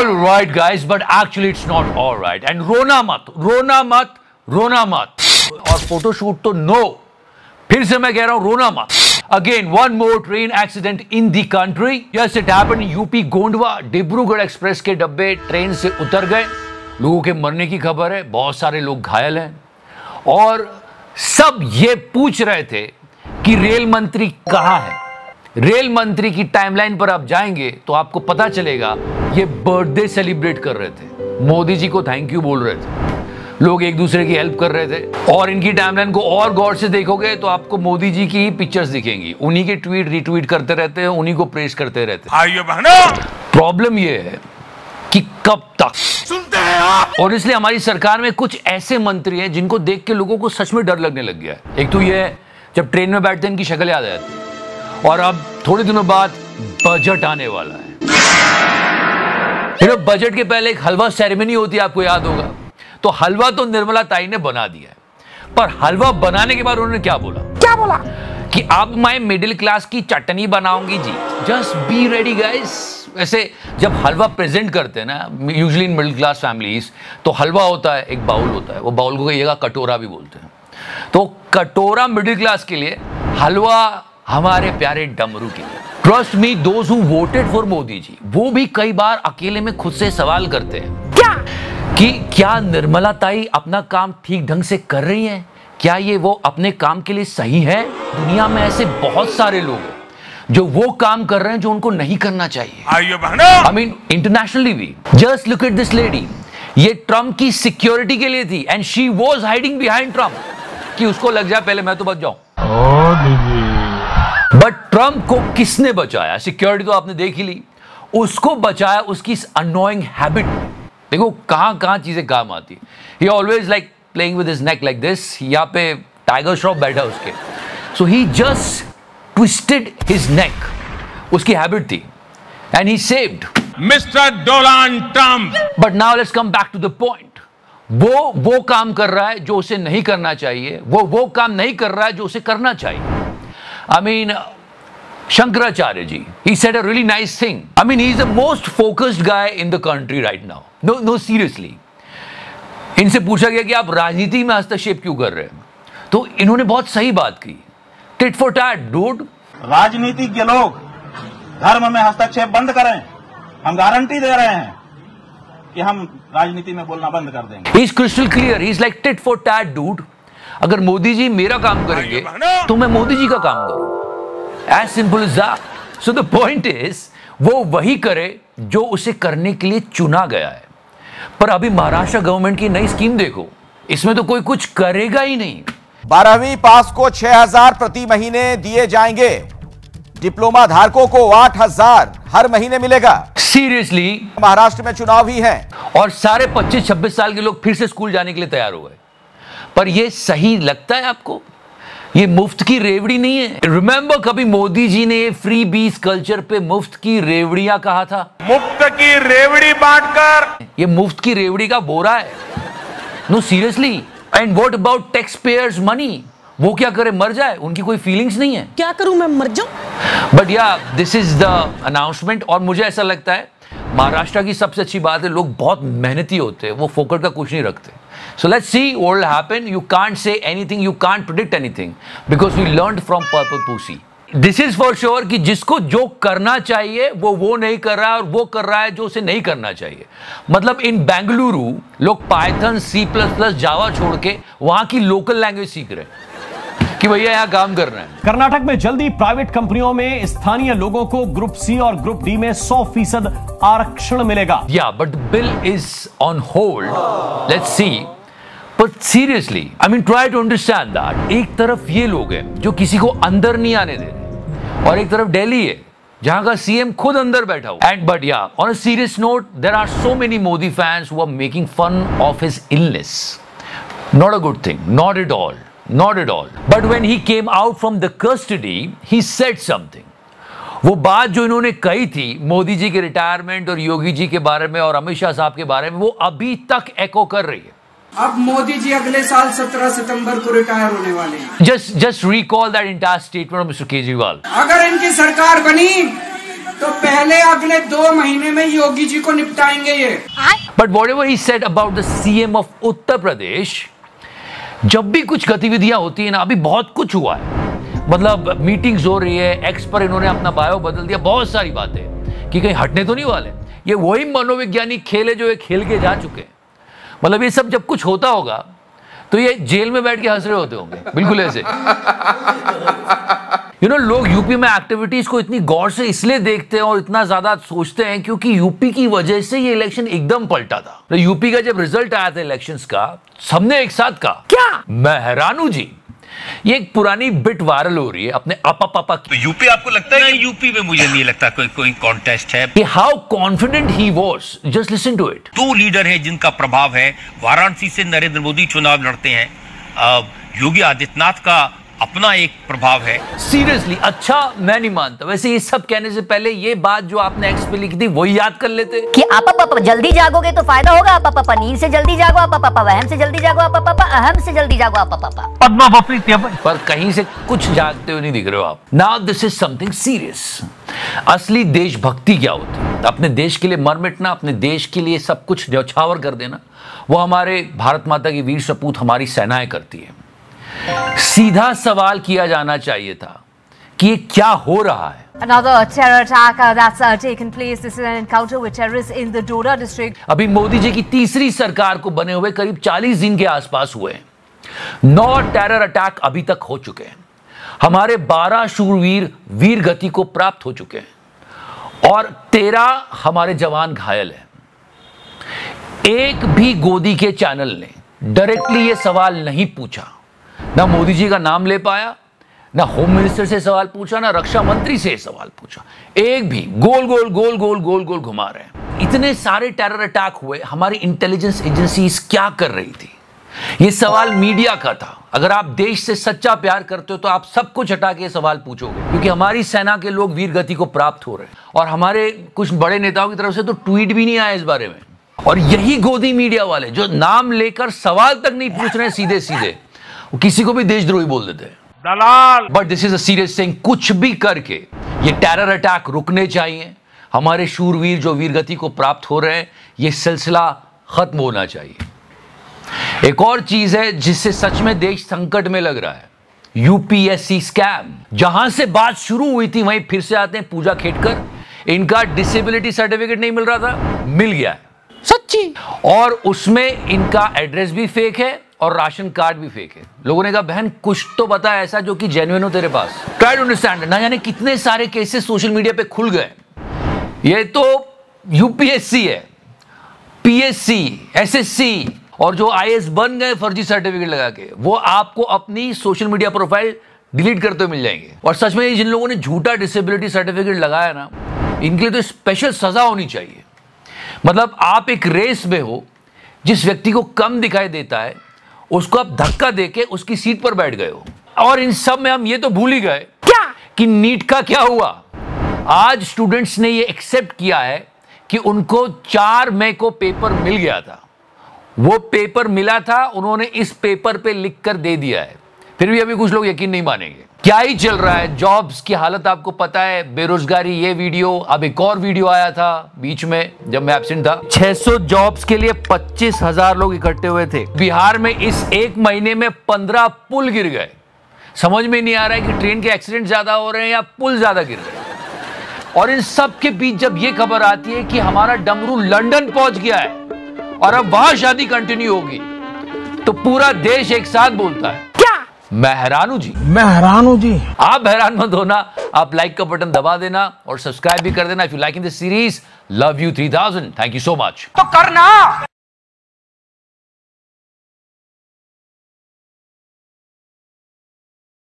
all right guys, but actually it's not all right. And रोना मत, रोना मत, रोना मत. और फोटोशूट तो नो. फिर से मैं कह रहा हूं रोना मत. Again, one more train accident in the country. Yes, it happened in UP गोंडवा. डिब्रूगढ़ एक्सप्रेस के डब्बे ट्रेन से उतर गए. लोगों के मरने की खबर है. बहुत सारे लोग घायल हैं. और सब ये पूछ रहे थे कि रेल मंत्री कहां है. रेल मंत्री की टाइमलाइन पर आप जाएंगे तो आपको पता चलेगा ये बर्थडे सेलिब्रेट कर रहे थे. मोदी जी को थैंक यू बोल रहे थे. लोग एक दूसरे की हेल्प कर रहे थे. और इनकी टाइमलाइन को और गौर से देखोगे तो आपको मोदी जी की ही पिक्चर्स दिखेंगी. उन्हीं के ट्वीट रिट्वीट करते रहते हैं, उन्हीं को प्रेस करते रहते हैं. भाइयों बहनों, प्रॉब्लम ये है कि कब तक सुनते हैं आप. और इसलिए हमारी सरकार में कुछ ऐसे मंत्री हैं जिनको देख के लोगों को सच में डर लगने लग गया है. एक तो ये है, जब ट्रेन में बैठते हैं इनकी शक्ल याद आ जाती है. और अब थोड़े दिनों बाद बजट आने वाला है. बजट के पहले एक हलवा सेरेमनी होती है, आपको याद होगा. तो हलवा तो निर्मला ताई ने बना दिया है, पर हलवा बनाने के बाद उन्होंने क्या बोला कि अब मैं मिडिल क्लास की चटनी बनाऊंगी जी. Just be ready guys. वैसे जब हलवा प्रेजेंट करते हैं ना, usually in middle class families, तो हलवा होता है, एक बाउल होता है. वो बाउल को कहिएगा कटोरा भी बोलते हैं. तो कटोरा मिडिल क्लास के लिए, हलवा हमारे प्यारे डमरू के लिए. Trust me, those who voted for Modi ji, वो भी कई बार अकेले में खुद से सवाल करते हैं कि क्या निर्मला ताई अपना काम ठीक ढंग से कर रही हैं? क्या ये वो अपने काम के लिए सही है? दुनिया में ऐसे बहुत सारे लोग हैं जो वो काम कर रहे हैं जो उनको नहीं करना चाहिए. आई मीन इंटरनेशनली भी. Just look at this lady. ये ट्रम्प की सिक्योरिटी के लिए थी and she was hiding behind Trump कि उसको लग जाए पहले मैं तो बच जाऊं. बट ट्रम्प को किसने बचाया? सिक्योरिटी तो आपने देख ही ली. उसको बचाया उसकी इस अनोइंग हैबिट. देखो कहां कहां चीजें काम आती है. He always like playing with his neck like this. यहाँ पे टाइगर श्रॉफ बैठा उसके. So he just twisted his neck. उसकी हैबिट थी and he saved mister Donald Trump. But now let's come back to the point. वो काम कर रहा है जो उसे नहीं करना चाहिए. वो काम नहीं कर रहा है जो उसे करना चाहिए. I mean, Shankaracharya ji, he said a really nice thing. I mean, he's the most focused guy in the country right now. No, seriously. इनसे पूछा गया कि आप राजनीति में हस्तक्षेप क्यों कर रहे हैं, तो इन्होंने बहुत सही बात की. Tit for tat, dude. राजनीतिज्ञ लोग धर्म में हस्तक्षेप बंद करें. हम गारंटी दे रहे हैं कि हम राजनीति में बोलना बंद कर देंगे. He's crystal clear. He's like tit for tat, dude. अगर मोदी जी मेरा काम करेंगे तो मैं मोदी जी का काम करूं. As simple as that. So the point is, वो वही करे जो उसे करने के लिए चुना गया है. पर अभी महाराष्ट्र गवर्नमेंट की नई स्कीम देखो, इसमें तो कोई कुछ करेगा ही नहीं. 12वीं पास को 6,000 प्रति महीने दिए जाएंगे. डिप्लोमा धारकों को 8,000 हर महीने मिलेगा. सीरियसली. महाराष्ट्र में चुनाव ही है और सारे 25-26 साल के लोग फिर से स्कूल जाने के लिए तैयार हो गए. पर ये सही लगता है आपको? ये मुफ्त की रेवड़ी नहीं है. रिमेंबर, कभी मोदी जी ने फ्री बीस कल्चर पे मुफ्त की रेवड़ियां कहा था. मुफ्त की रेवड़ी बांटकर. ये मुफ्त की रेवड़ी का बोरा है. No seriously. And what about tax payers money? वो क्या करे, मर जाए? उनकी कोई फीलिंग्स नहीं है. क्या करूं, मैं मर जाऊं? बट या दिस इज द अनाउंसमेंट. और मुझे ऐसा लगता है महाराष्ट्र की सबसे अच्छी बात है, लोग बहुत मेहनती होते हैं, वो फोकट का कुछ नहीं रखते. So let's see what will happen. You can't say anything, you can't predict anything because we learned from Purple Pussy. This is for sure कि जिसको जो करना चाहिए वो नहीं कर रहा है, और वो कर रहा है जो उसे नहीं करना चाहिए. मतलब इन बेंगलुरु लोग पाइथन, C++, जावा छोड़ के वहां की लोकल लैंग्वेज सीख रहे हैं कि भैया यहाँ काम करना है. कर्नाटक में जल्दी प्राइवेट कंपनियों में स्थानीय लोगों को ग्रुप सी और ग्रुप डी में 100% आरक्षण मिलेगा. Yeah but bill is on hold. Let's see. But seriously, I mean try to understand that. एक तरफ ये लोग हैं जो किसी को अंदर नहीं आने दे रहे, और एक तरफ दिल्ली है जहां का सीएम खुद अंदर बैठा हुआ. And but yeah on a serious note, there are so many Modi fans who are making fun of his illness. Not a good thing, not at all. Not at all. But when he came out from the custody, he said something. वो बात जो इन्होंने कही थी मोदी जी के retirement और योगी जी के बारे में और अमित शाह साहब के बारे में, वो अभी तक एको कर रही है. अब मोदी जी अगले साल 17 सितंबर को रिटायर होने वाले हैं. Just recall that entire statement of Mr. Kejriwal. अगर इनकी सरकार बनी तो पहले अगले 2 महीने में योगी जी को निपटाएंगे ये। But whatever he said about the CM of Uttar Pradesh, जब भी कुछ गतिविधियां होती है ना, अभी बहुत कुछ हुआ है, मतलब मीटिंग्स हो रही है, एक्स पर इन्होंने अपना बायो बदल दिया, बहुत सारी बातें कि कहीं हटने तो नहीं वाले। ये वही मनोवैज्ञानिक खेल है जो ये खेल के जा चुके हैं। मतलब ये सब जब कुछ होता होगा तो ये जेल में बैठ के हंस रहे होते होंगे, बिल्कुल ऐसे। लोग यूपी में एक्टिविटीज को इतनी गौर से इसलिए देखते हैं और इतना ज्यादा सोचते हैं क्योंकि यूपी की वजह से ये इलेक्शन एकदम पलटा था। तो यूपी का जब रिजल्ट आया था इलेक्शंस का, सबने एक साथ कहा क्या मैं हैरान हूं जी। ये एक पुरानी बिट वायरल हो रही है अपने आपा पापा की। तो यूपी आपको लगता है? यूपी में मुझे नहीं लगता कोई कॉन्टेस्ट है। कि how confident he was, just listen to it. 2 leader हैं जिनका प्रभाव है। वाराणसी से नरेंद्र मोदी चुनाव लड़ते हैं, योगी आदित्यनाथ का अपना एक प्रभाव है। सीरियसली अच्छा मैं नहीं मानता। वैसे ये सब कहने से पहले ये बात जो आपने एक्स पे लिखी थी वही याद कर लेते कि आप जल्दी जागोगे तो फायदा होगा। आप नींद से जल्दी जागो, आप वहम से जल्दी जागो, आप अहम से जल्दी जागो, आप पद्मा पर कहीं से कुछ जागते हुए नहीं दिख रहे हो आप। Now this is something serious. असली देशभक्ति क्या होती है? अपने देश के लिए मर मिटना, अपने देश के लिए सब कुछ न्यौछावर कर देना, वो हमारे भारत माता की वीर सपूत हमारी सेनाएं करती है। सीधा सवाल किया जाना चाहिए था कि ये क्या हो रहा है। Another terror attack that's taken place. This is an encounter with terrorists in the Doda district. अभी मोदी जी की तीसरी सरकार को बने हुए करीब 40 दिन के आसपास हुए हैं। 9 टेरर अटैक अभी तक हो चुके हैं। हमारे 12 शूरवीर वीर गति को प्राप्त हो चुके हैं और 13 हमारे जवान घायल हैं। एक भी गोदी के चैनल ने डायरेक्टली ये सवाल नहीं पूछा, ना मोदी जी का नाम ले पाया, ना होम मिनिस्टर से सवाल पूछा, ना रक्षा मंत्री से सवाल पूछा। एक भी गोल गोल गोल गोल गोल गोल घुमा रहे हैं। इतने सारे टेरर अटैक हुए, हमारी इंटेलिजेंस एजेंसीज क्या कर रही थी? ये सवाल मीडिया का था। अगर आप देश से सच्चा प्यार करते हो तो आप सब कुछ हटा के सवाल पूछोगे, क्योंकि हमारी सेना के लोग वीर गति को प्राप्त हो रहे हैं और हमारे कुछ बड़े नेताओं की तरफ से तो ट्वीट भी नहीं आया इस बारे में। और यही गोदी मीडिया वाले जो नाम लेकर सवाल तक नहीं पूछ रहे, सीधे सीधे वो किसी को भी देशद्रोही बोल देते हैं, दलाल। But this is a serious thing. कुछ भी करके ये टेरर अटैक रुकने चाहिए। हमारे शूरवीर जो वीरगति को प्राप्त हो रहे हैं, ये सिलसिला खत्म होना चाहिए। एक और चीज है जिससे सच में देश संकट में लग रहा है, यूपीएससी स्कैम। जहां से बात शुरू हुई थी वहीं फिर से आते हैं पूजा खेटकर। इनका डिसेबिलिटी सर्टिफिकेट नहीं मिल रहा था, मिल गया है, सच्ची। और उसमें इनका एड्रेस भी फेक है और राशन कार्ड भी फेक है। लोगों ने कहा बहन कुछ तो बता ऐसा जो कि जेन्युइन हो तेरे पास। Try to understand. ना जाने कितने सारे केसेस सोशल मीडिया पे खुल गए। ये तो यूपीएससी है, पीएससी, एसएससी और जो आईएएस बन गए फर्जी सर्टिफिकेट लगा के, वो आपको अपनी सोशल मीडिया प्रोफाइल डिलीट करते हुए मिल जाएंगे। और सच में जिन लोगों ने झूठा डिसेबिलिटी सर्टिफिकेट लगाया ना, इनके लिए तो स्पेशल सजा होनी चाहिए। मतलब आप एक रेस में हो, जिस व्यक्ति को कम दिखाई देता है उसको आप धक्का देके उसकी सीट पर बैठ गए हो। और इन सब में हम ये तो भूल ही गए क्या कि नीट का क्या हुआ। आज स्टूडेंट्स ने ये एक्सेप्ट किया है कि उनको 4 मई को पेपर मिल गया था। वो पेपर मिला था, उन्होंने इस पेपर पे लिख कर दे दिया है। फिर भी अभी कुछ लोग यकीन नहीं मानेंगे। क्या ही चल रहा है, जॉब्स की हालत आपको पता है, बेरोजगारी, ये वीडियो। अब एक और वीडियो आया था बीच में जब मैं एब्सेंट था। 600 जॉब्स के लिए 25,000 लोग इकट्ठे हुए थे। बिहार में इस 1 महीने में 15 पुल गिर गए। समझ में नहीं आ रहा है कि ट्रेन के एक्सीडेंट ज्यादा हो रहे हैं या पुल ज्यादा गिर रहे हैं। और इन सब के बीच जब ये खबर आती है कि हमारा डमरू लंदन पहुंच गया है और अब वहां शादी कंटिन्यू होगी, तो पूरा देश एक साथ बोलता है क्या मैं हैरान हूं जी। मैं हैरान हूं जी। आप हैरान मत होना, आप लाइक का बटन दबा देना और सब्सक्राइब भी कर देना। If you like in this series, love you 3000। Thank you so much. तो करना।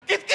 कित